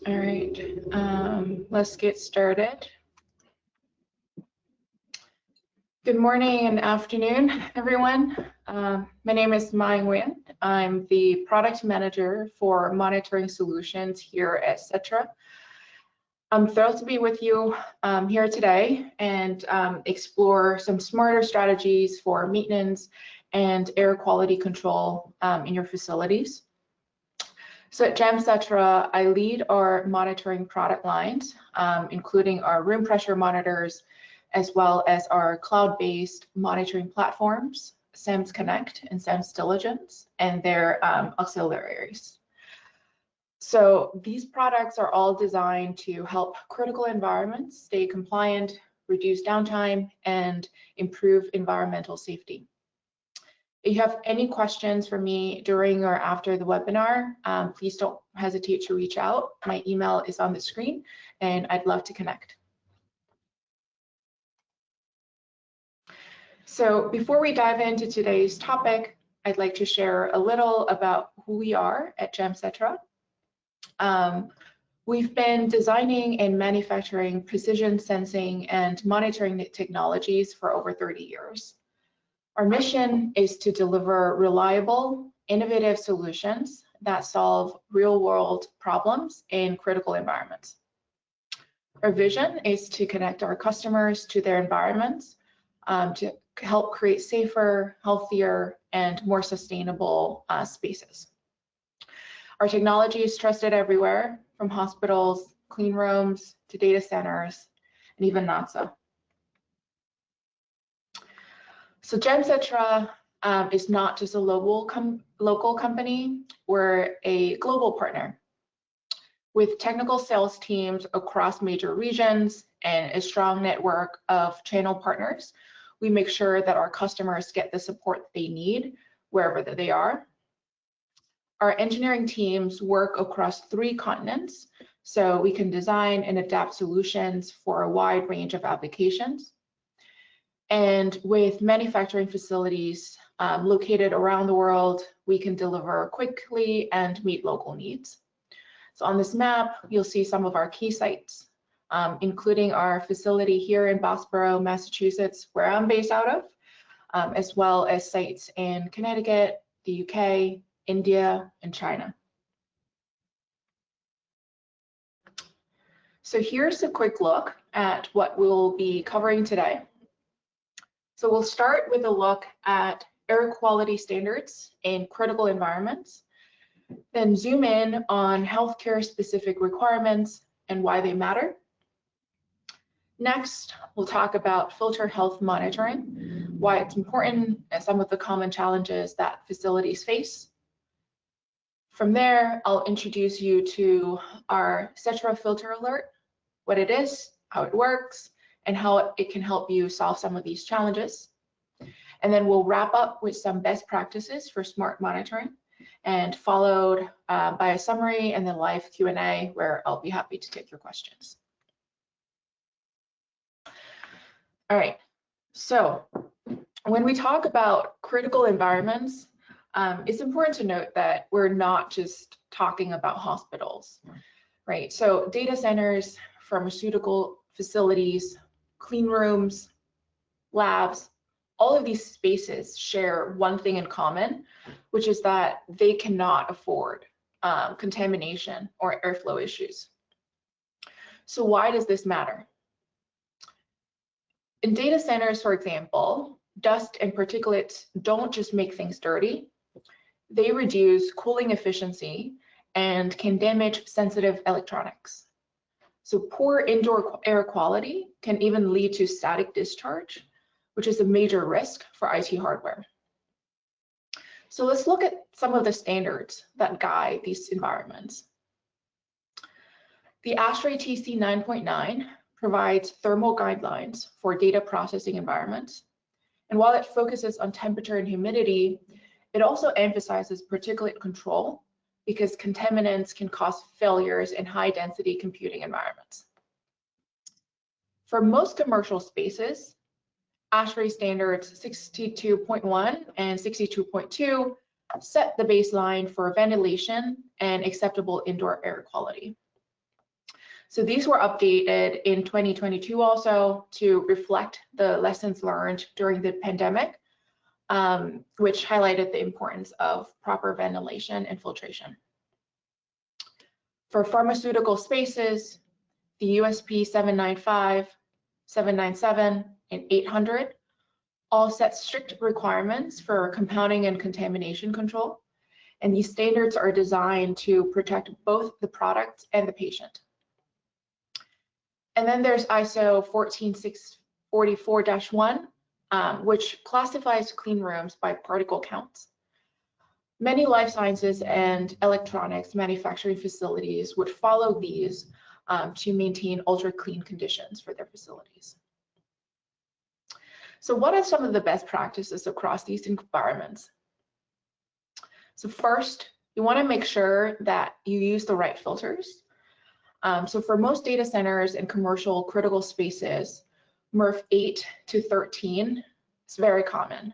All right, let's get started. Good morning and afternoon, everyone. My name is Mai Nguyen. I'm the product manager for monitoring solutions here at Setra. I'm thrilled to be with you here today and explore some smarter strategies for maintenance and air quality control in your facilities. So at Gems Setra, I lead our monitoring product lines, including our room pressure monitors, as well as our cloud-based monitoring platforms, SEMS Connect and SEMS Diligence, and their auxiliaries. So these products are all designed to help critical environments stay compliant, reduce downtime, and improve environmental safety. If you have any questions for me during or after the webinar, please don't hesitate to reach out. My email is on the screen, and I'd love to connect. So before we dive into today's topic, I'd like to share a little about who we are at Gems Setra. We've been designing and manufacturing precision sensing and monitoring technologies for over 30 years. Our mission is to deliver reliable, innovative solutions that solve real-world problems in critical environments. Our vision is to connect our customers to their environments to help create safer, healthier, and more sustainable spaces. Our technology is trusted everywhere, from hospitals, clean rooms, to data centers, and even NASA. So Gems Setra is not just a local company, we're a global partner. With technical sales teams across major regions and a strong network of channel partners, we make sure that our customers get the support they need wherever they are. Our engineering teams work across 3 continents, so we can design and adapt solutions for a wide range of applications. And with manufacturing facilities located around the world, we can deliver quickly and meet local needs. So on this map, you'll see some of our key sites, including our facility here in Bosborough, Massachusetts, where I'm based out of, as well as sites in Connecticut, the UK, India, and China. So here's a quick look at what we'll be covering today. So we'll start with a look at air quality standards in critical environments, then zoom in on healthcare specific requirements and why they matter. Next, we'll talk about filter health monitoring, why it's important, and some of the common challenges that facilities face. From there, I'll introduce you to our Setra Filter Alert, what it is, how it works, and how it can help you solve some of these challenges. And then we'll wrap up with some best practices for smart monitoring, and followed by a summary and then live Q&A, where I'll be happy to take your questions. All right, so when we talk about critical environments, it's important to note that we're not just talking about hospitals, right? So data centers, pharmaceutical facilities, clean rooms, labs, all of these spaces share one thing in common, which is that they cannot afford contamination or airflow issues. So why does this matter? In data centers, for example, dust and particulates don't just make things dirty, they reduce cooling efficiency and can damage sensitive electronics. So poor indoor air quality can even lead to static discharge, which is a major risk for IT hardware. So let's look at some of the standards that guide these environments. The ASHRAE TC 9.9 provides thermal guidelines for data processing environments. And while it focuses on temperature and humidity, it also emphasizes particulate control because contaminants can cause failures in high density computing environments. For most commercial spaces, ASHRAE standards 62.1 and 62.2 set the baseline for ventilation and acceptable indoor air quality. So these were updated in 2022 also to reflect the lessons learned during the pandemic, which highlighted the importance of proper ventilation and filtration. For pharmaceutical spaces, the USP 795, 797, and 800 all set strict requirements for compounding and contamination control. And these standards are designed to protect both the product and the patient. And then there's ISO 14644-1, which classifies clean rooms by particle counts. Many life sciences and electronics manufacturing facilities would follow these to maintain ultra clean conditions for their facilities. So what are some of the best practices across these environments? So first, you want to make sure that you use the right filters. So for most data centers and commercial critical spaces, MERV 8 to 13 is very common.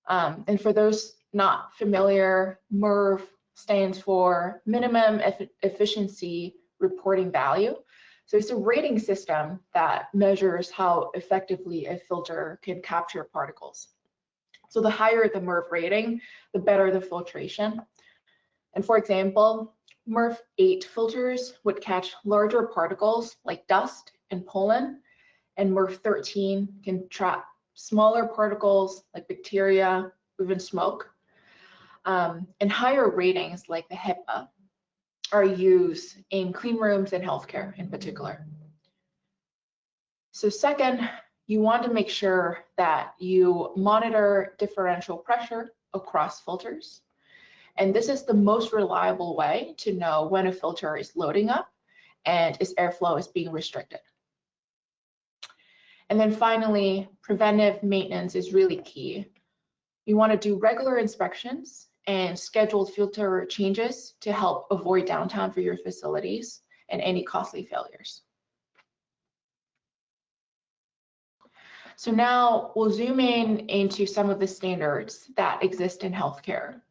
And for those not familiar, MERV stands for Minimum Efficiency Reporting Value. So it's a rating system that measures how effectively a filter can capture particles. So the higher the MERV rating, the better the filtration. And for example, MERV 8 filters would catch larger particles like dust and pollen, and MERV 13 can trap smaller particles like bacteria, even smoke. And higher ratings like the HEPA are used in clean rooms and healthcare in particular. So second, you want to make sure that you monitor differential pressure across filters. And this is the most reliable way to know when a filter is loading up and its airflow is being restricted. And then finally, preventive maintenance is really key. You want to do regular inspections and scheduled filter changes to help avoid downtime for your facilities and any costly failures. So now we'll zoom into some of the standards that exist in healthcare.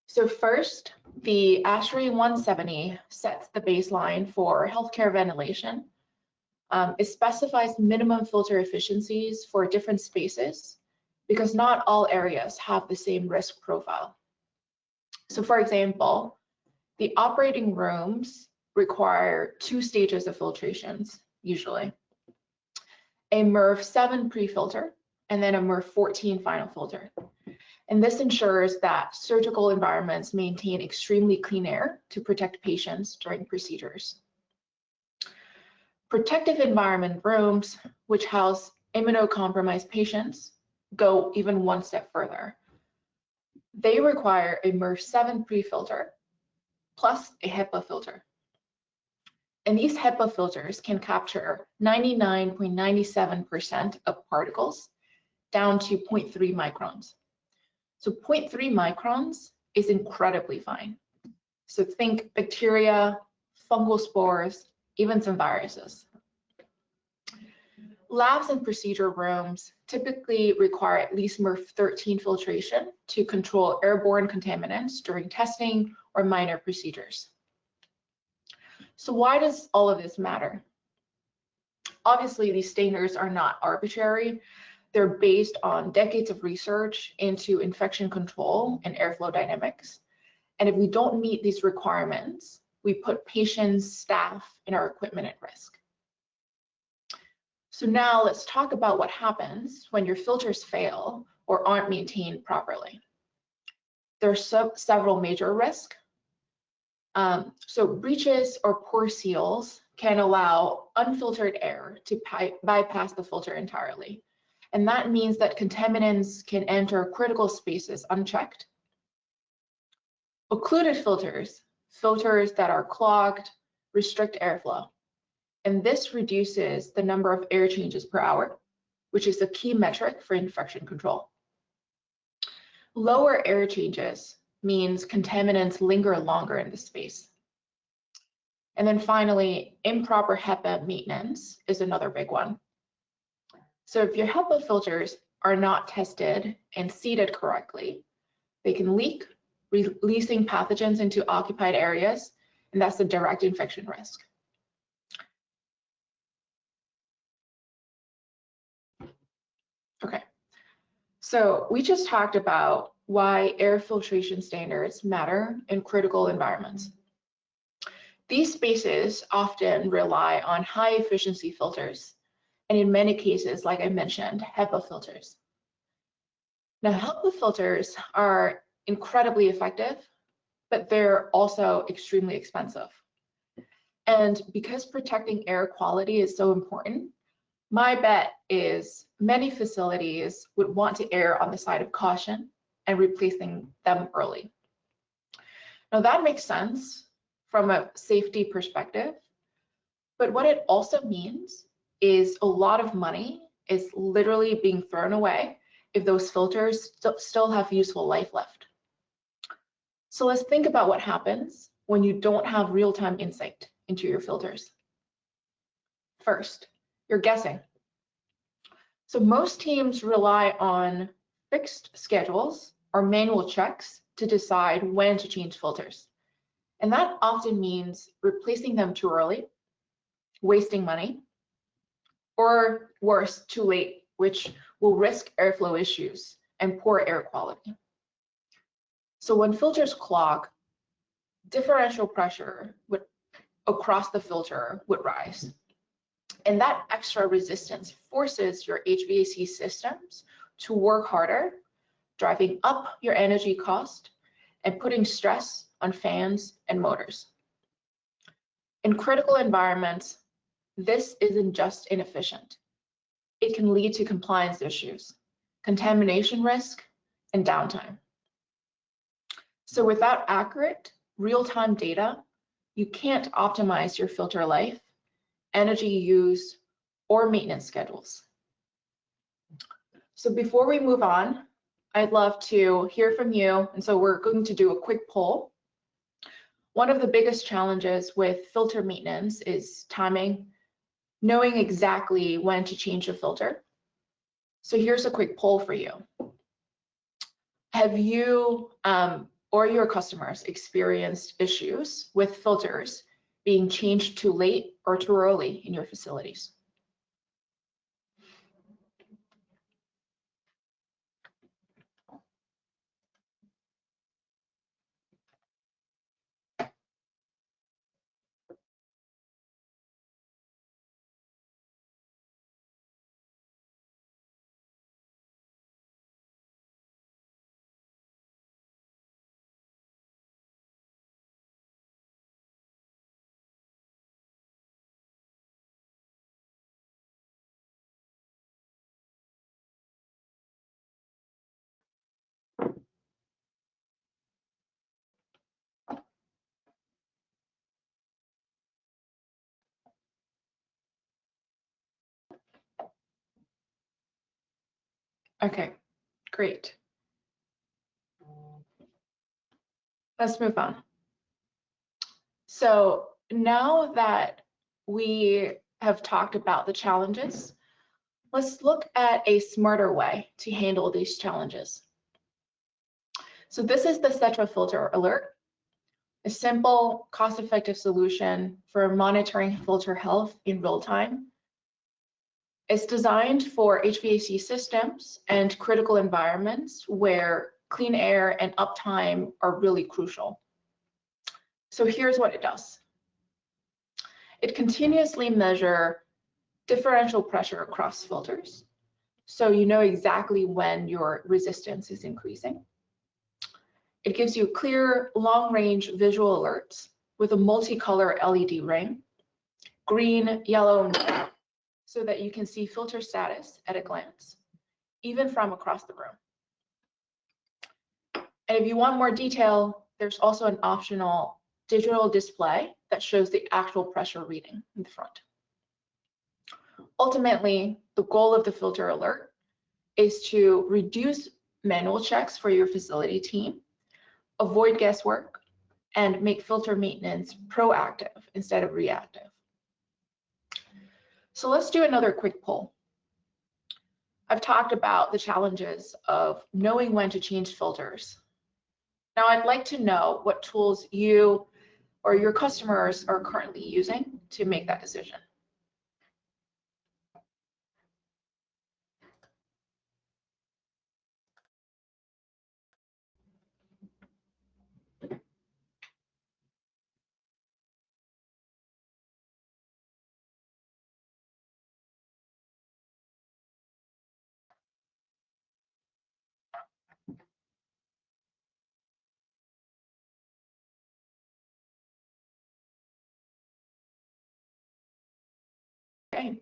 So first, the ASHRAE 170 sets the baseline for healthcare ventilation. It specifies minimum filter efficiencies for different spaces because not all areas have the same risk profile. So for example, the operating rooms require 2 stages of filtrations, usually. A MERV 7 pre-filter and then a MERV 14 final filter. And this ensures that surgical environments maintain extremely clean air to protect patients during procedures. Protective environment rooms, which house immunocompromised patients, go even one step further. They require a MERV 7 pre-filter plus a HEPA filter. And these HEPA filters can capture 99.97% of particles down to 0.3 microns. So 0.3 microns is incredibly fine. So think bacteria, fungal spores, even some viruses. Labs and procedure rooms typically require at least MERV 13 filtration to control airborne contaminants during testing or minor procedures. So why does all of this matter? Obviously, these standards are not arbitrary. They're based on decades of research into infection control and airflow dynamics. And if we don't meet these requirements, we put patients, staff, and our equipment at risk. So now let's talk about what happens when your filters fail or aren't maintained properly. There are several major risks. So breaches or poor seals can allow unfiltered air to bypass the filter entirely. And that means that contaminants can enter critical spaces unchecked. Occluded filters, filters that are clogged, restrict airflow. And this reduces the number of air changes per hour, which is a key metric for infection control. Lower air changes means contaminants linger longer in the space. And then finally, improper HEPA maintenance is another big one. So if your HEPA filters are not tested and seated correctly, they can leak, releasing pathogens into occupied areas, and that's a direct infection risk. Okay, so we just talked about why air filtration standards matter in critical environments. These spaces often rely on high efficiency filters, and in many cases, like I mentioned, HEPA filters. Now, HEPA filters are incredibly effective, but they're also extremely expensive. And because protecting air quality is so important, my bet is many facilities would want to err on the side of caution and replacing them early. Now that makes sense from a safety perspective, but what it also means is a lot of money is literally being thrown away if those filters still have useful life left. So let's think about what happens when you don't have real-time insight into your filters. First, you're guessing. So most teams rely on fixed schedules or manual checks to decide when to change filters. And that often means replacing them too early, wasting money, or worse, too late, which will risk airflow issues and poor air quality. So when filters clog, differential pressure across the filter would rise. And that extra resistance forces your HVAC systems to work harder, driving up your energy cost and putting stress on fans and motors. In critical environments, this isn't just inefficient. It can lead to compliance issues, contamination risk, and downtime. So without accurate, real-time data, you can't optimize your filter life, energy use, or maintenance schedules. So before we move on, I'd love to hear from you. And so we're going to do a quick poll. One of the biggest challenges with filter maintenance is timing, knowing exactly when to change the filter. So here's a quick poll for you. Have you or your customers experienced issues with filters being changed too late or too early in your facilities? Okay, great. Let's move on. So now that we have talked about the challenges, let's look at a smarter way to handle these challenges. So this is the Setra Filter Alert, a simple, cost-effective solution for monitoring filter health in real time. It's designed for HVAC systems and critical environments where clean air and uptime are really crucial. So here's what it does. It continuously measures differential pressure across filters, so you know exactly when your resistance is increasing. It gives you clear, long-range visual alerts with a multicolor LED ring, green, yellow, and red, so that you can see filter status at a glance, even from across the room. And if you want more detail, there's also an optional digital display that shows the actual pressure reading in the front. Ultimately, the goal of the filter alert is to reduce manual checks for your facility team, avoid guesswork, and make filter maintenance proactive instead of reactive. So let's do another quick poll. I've talked about the challenges of knowing when to change filters. Now I'd like to know what tools you or your customers are currently using to make that decision. Okay.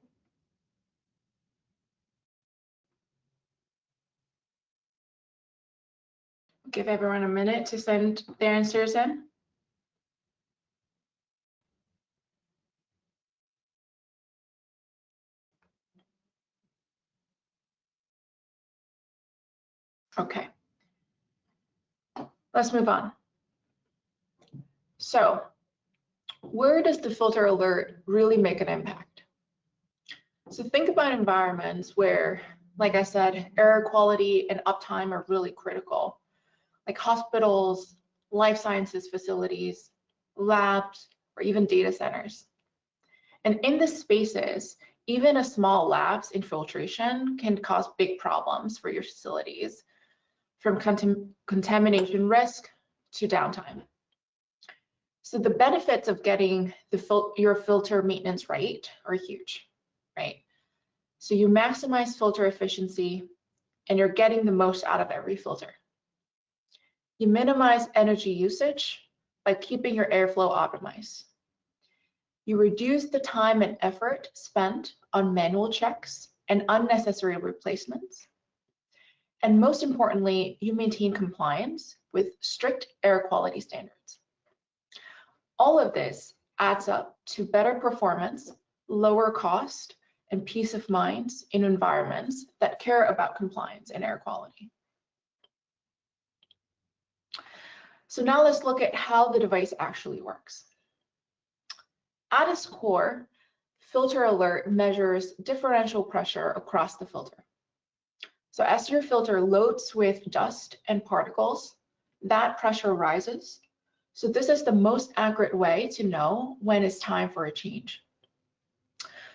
Give everyone a minute to send their answers in. Okay. Let's move on. So, where does the filter alert really make an impact? So think about environments where, like I said, air quality and uptime are really critical, like hospitals, life sciences facilities, labs, or even data centers. And in these spaces, even a small lapse in filtration can cause big problems for your facilities, from contamination risk to downtime. So the benefits of getting your filter maintenance right are huge, right? So you maximize filter efficiency and you're getting the most out of every filter. You minimize energy usage by keeping your airflow optimized. You reduce the time and effort spent on manual checks and unnecessary replacements. And most importantly, you maintain compliance with strict air quality standards. All of this adds up to better performance, lower cost, and peace of mind in environments that care about compliance and air quality. So now let's look at how the device actually works. At its core, Filter Alert measures differential pressure across the filter. So as your filter loads with dust and particles, that pressure rises. So this is the most accurate way to know when it's time for a change.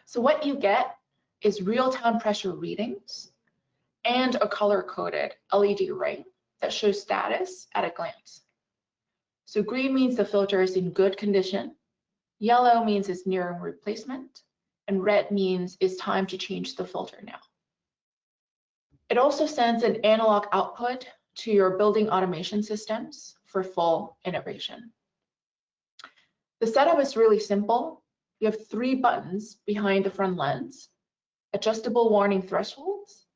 So what you get is real-time pressure readings and a color-coded LED ring that shows status at a glance. So green means the filter is in good condition, yellow means it's nearing replacement, and red means it's time to change the filter now. It also sends an analog output to your building automation systems for full integration. The setup is really simple. You have 3 buttons behind the front lens, adjustable warning thresholds,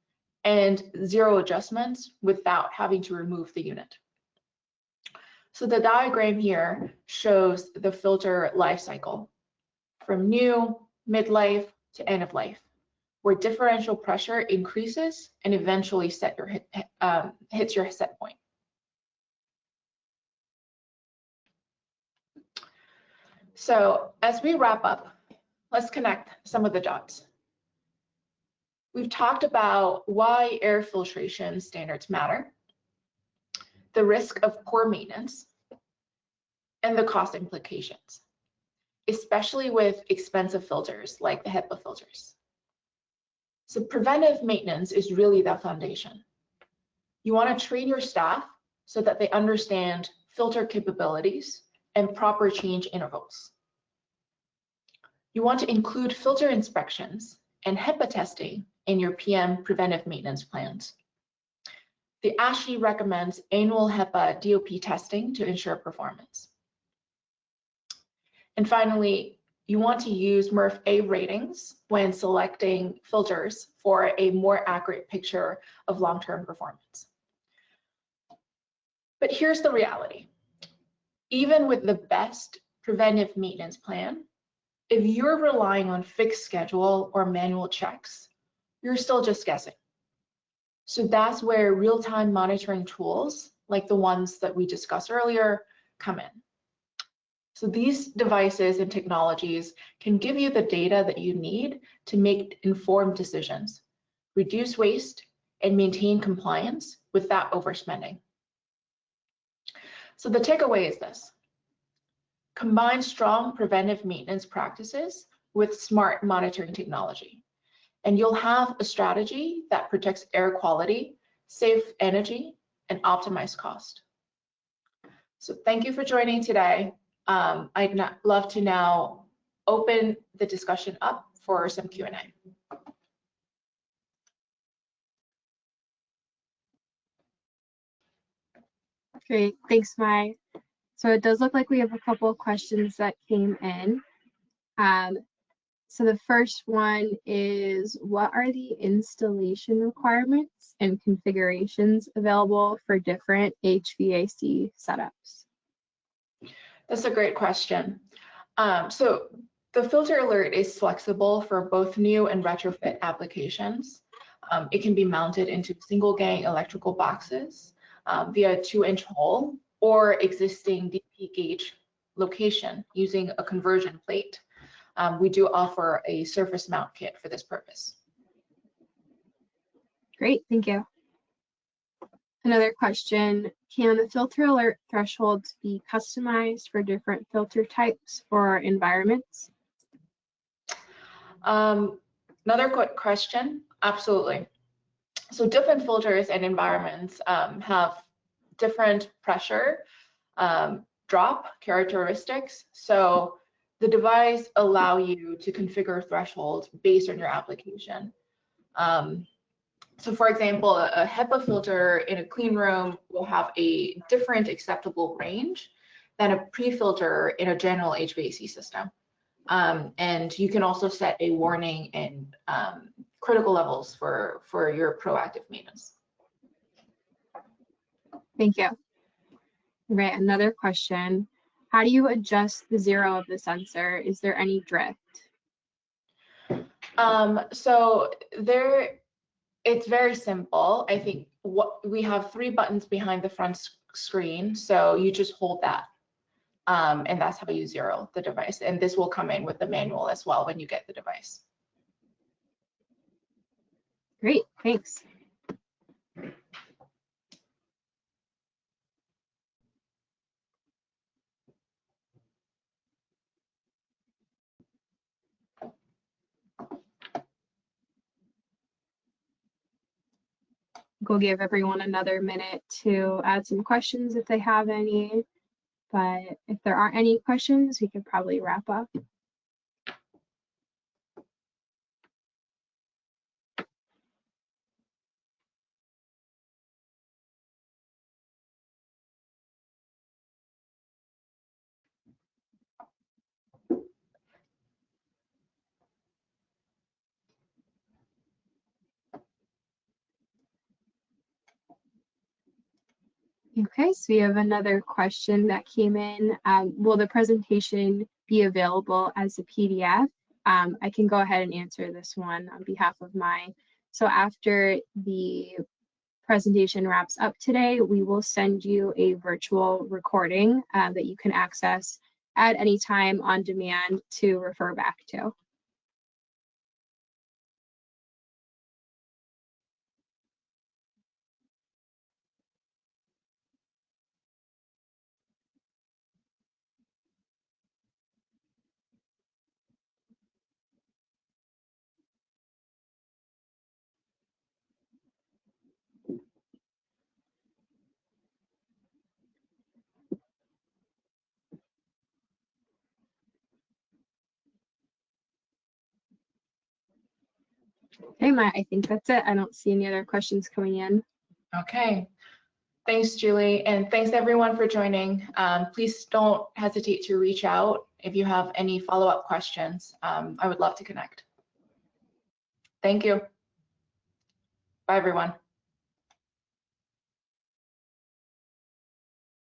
and 0 adjustments without having to remove the unit. So the diagram here shows the filter life cycle from new, midlife to end of life, where differential pressure increases and eventually hits your set point. So as we wrap up, let's connect some of the dots. We've talked about why air filtration standards matter, the risk of poor maintenance, and the cost implications, especially with expensive filters like the HEPA filters. So preventive maintenance is really the foundation. You want to train your staff so that they understand filter capabilities and proper change intervals. You want to include filter inspections and HEPA testing in your PM preventive maintenance plans. The ASHI recommends annual HEPA DOP testing to ensure performance. And finally, you want to use MERV A ratings when selecting filters for a more accurate picture of long-term performance. But here's the reality. Even with the best preventive maintenance plan, if you're relying on fixed schedule or manual checks, you're still just guessing. So that's where real-time monitoring tools, like the ones that we discussed earlier, come in. So these devices and technologies can give you the data that you need to make informed decisions, reduce waste, and maintain compliance without overspending. So the takeaway is this: combine strong preventive maintenance practices with smart monitoring technology, and you'll have a strategy that protects air quality, saves energy, and optimizes cost. So thank you for joining today. I'd love to now open the discussion up for some Q&A. Great, thanks, Mai. So it does look like we have a couple of questions that came in. So the first one is, what are the installation requirements and configurations available for different HVAC setups? That's a great question. So the filter alert is flexible for both new and retrofit applications. It can be mounted into single gang electrical boxes via a 2-inch hole or existing DP gauge location using a conversion plate. We do offer a surface mount kit for this purpose. Great, thank you. Another question, can the filter alert thresholds be customized for different filter types or environments? Another quick question, absolutely. So different filters and environments have different pressure drop characteristics. So the device allow you to configure thresholds based on your application. So for example, a HEPA filter in a clean room will have a different acceptable range than a pre-filter in a general HVAC system. And you can also set a warning and critical levels for your proactive maintenance. Thank you. Right, another question. How do you adjust the zero of the sensor? Is there any drift? So it's very simple. I think we have 3 buttons behind the front screen, so you just hold that. And that's how you zero the device. And this will come in with the manual as well when you get the device. Great, thanks. We'll give everyone another minute to add some questions if they have any. But if there aren't any questions, we could probably wrap up. Okay, so we have another question that came in. Will the presentation be available as a PDF? I can go ahead and answer this one on behalf of Mai. So after the presentation wraps up today, we will send you a virtual recording that you can access at any time on demand to refer back to. Okay, Mai, I think that's it. I don't see any other questions coming in. Okay. Thanks, Julie, and thanks everyone for joining. Please don't hesitate to reach out if you have any follow-up questions. I would love to connect. Thank you. Bye, everyone.